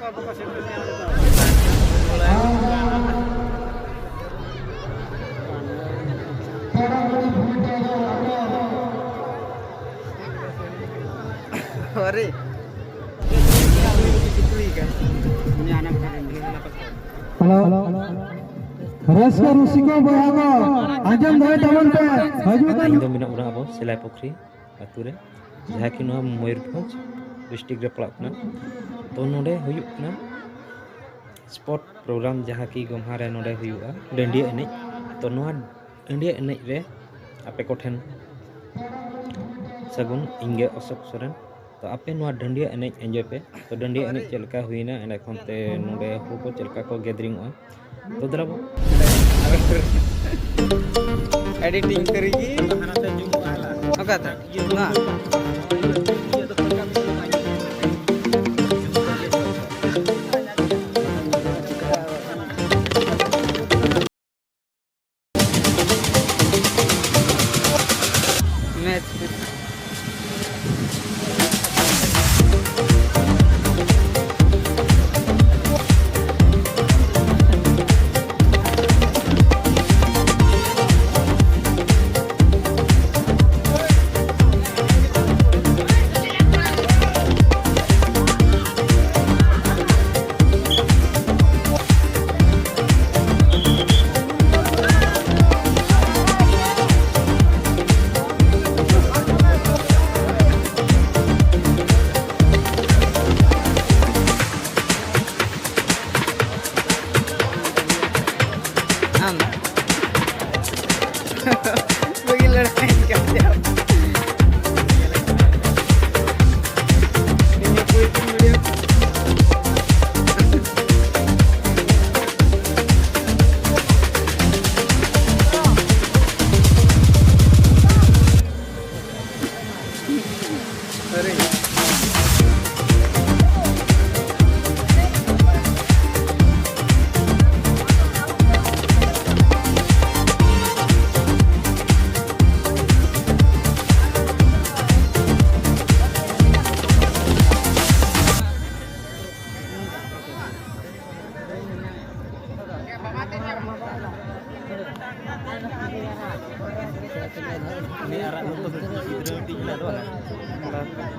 Sorry. Halo. Raska Rusiko Boyago. Anjam doi taman pe. Hajukan. ᱤᱧ ᱫᱚ ᱢᱮᱱᱟᱜ ᱵᱚᱱᱟ ᱟᱵᱚ ᱥᱮᱞᱟᱭ ᱯᱩᱠᱷᱨᱤ ᱟᱹᱛᱩ ᱨᱮ ᱡᱟᱦᱟᱸ ᱠᱤ ᱱᱚᱣᱟ ᱢᱚᱭᱩᱨᱵᱷᱚᱸᱡᱽ ᱰᱤᱥᱴᱨᱤᱠᱴ ᱨᱮ ᱯᱟᱲᱟᱜ ᱠᱟᱱᱟ। ᱛᱚ ᱱᱚᱰᱮ ᱦᱩᱭᱩᱜ ᱠᱟᱱᱟ ᱥᱯᱚᱴ ᱯᱨᱳᱜᱨᱟᱢ ᱡᱟᱦᱟᱸ ᱠᱤ ᱜᱚᱢᱦᱟ ᱨᱮ ᱱᱚᱰᱮ ᱦᱩᱭᱩᱜᱼᱟ ᱰᱟᱹᱰᱤᱭᱟᱹ ᱮᱱᱮᱡ। ᱛᱚ ᱱᱚᱣᱟ ᱰᱟᱹᱰᱤᱭᱟᱹ ᱮᱱᱮᱡ ᱨᱮ ᱟᱯᱮ ᱠᱚᱴᱷᱮᱱ ᱥᱟᱹᱜᱩᱱ ᱤᱧᱜᱮ ᱚᱥᱳᱠ ᱥᱚᱨᱮᱱ। तो आपे नोआ डंडिया एनेज एंजॉय पे तो डंडिया एनेज चल का हुईना एंड एखन ते नोडे हो को चल का को गैदरिंग हो तो दराबो एडिटिंग करेगी ओका था ना match bagi lelaki kacau. Ini kuitin video. Sorry. ini arah untuk gidro meeting lah doang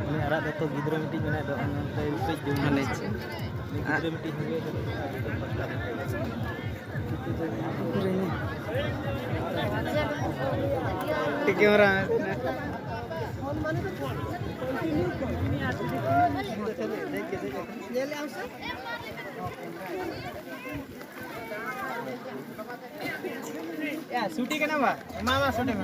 ini arah untuk gidro meeting mana doang nanti page di mana ini gidro meeting juga Tiga orang. Ya, shooting kenapa? Mama shooting.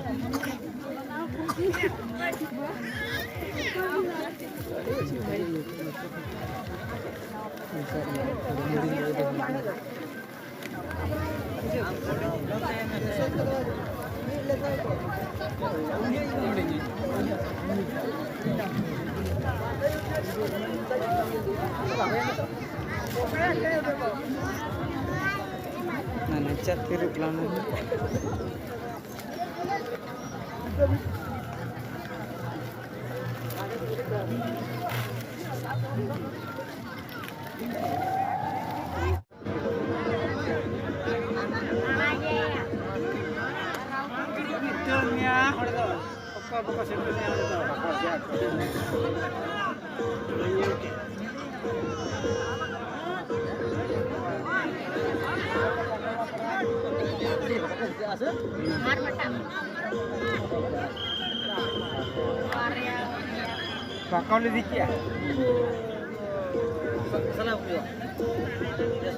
Nah, cat tirip lama. Buka sentenya itu. Bakal dikit ya? Salah beliau.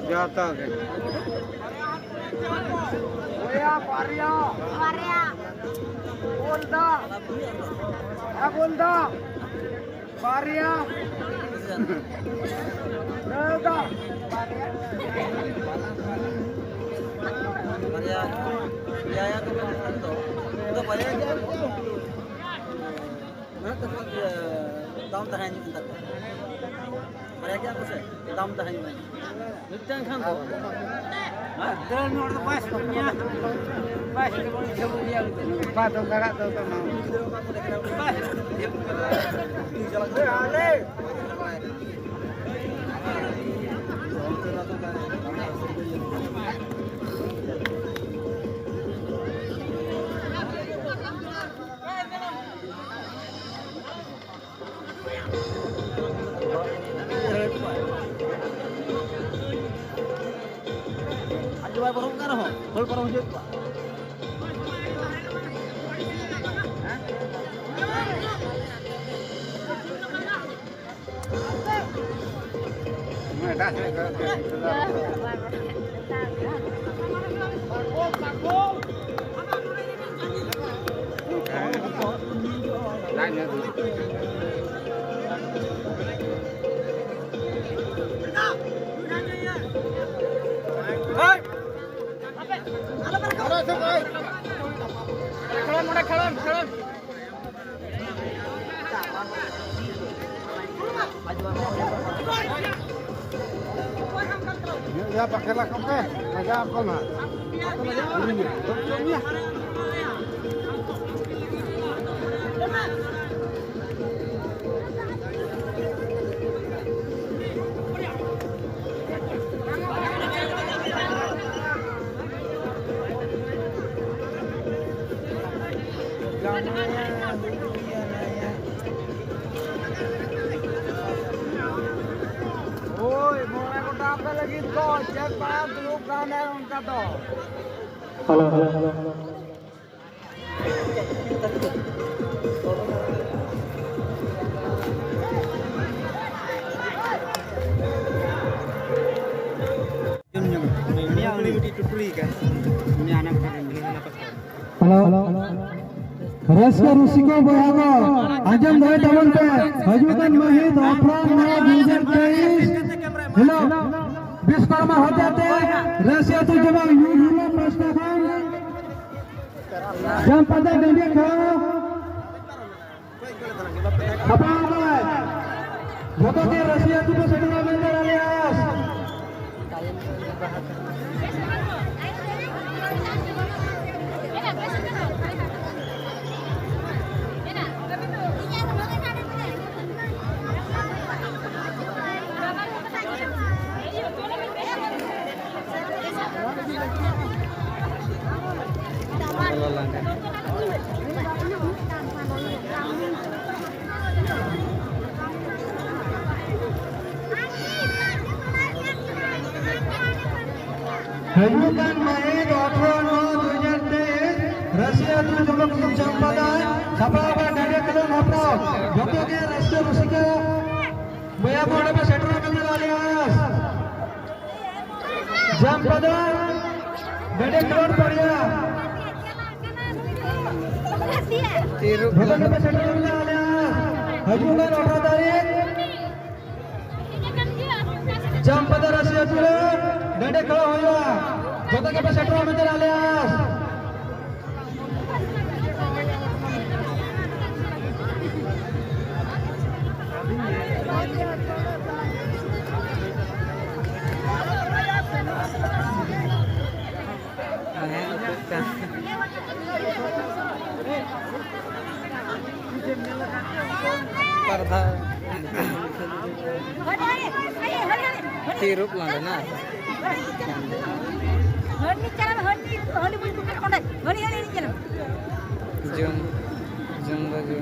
Jatuh kan? Oh ya, Varia. Bolda. Ya Bolda. Varia. Bolda. Varia. Ya tuh kan itu. Udah Varia aja. Mana tempat dia daun tahan entar. Varia aja apa sih? Daun tahan. Mitang kan tuh. Daun orang pas punya. Pas itu boleh dia. Pas tuh kakak tuh mau. Pas. Jalan. Aja bae parong kan ho. Hol parong hujud Pak. Ya pakailah kopi, aja apa mah? Halo. Ini yang ditutuli kan. Ini anak ini apa? Halo. Raska Rusiko Boyago, Ajam Doi Taman पे हजूतन महित अफरान नया 2023 hello Vishwakarma हो जाते रसिया तो जब यूजुला प्रश्नकान जम पता डेंगे खाओ apa के रसिया तो सेटना में alias Hajutkan Mahid 18/9/2023 Rasia tu jumlah Sampadan Sapaba Dade Kelon Hapro Joto ke Rasia Rusika Boya Boda पे सेटरा करने वाले आस Sampadan Dade Kelon Pariya Joto पे सेटरा करने वाले आस Hajutkan 18 तारीख Sampadan Rasia tu Dade Kelon होया Joto के पे सेटरा करने वाले आस Tirup Londona. Zoom baju.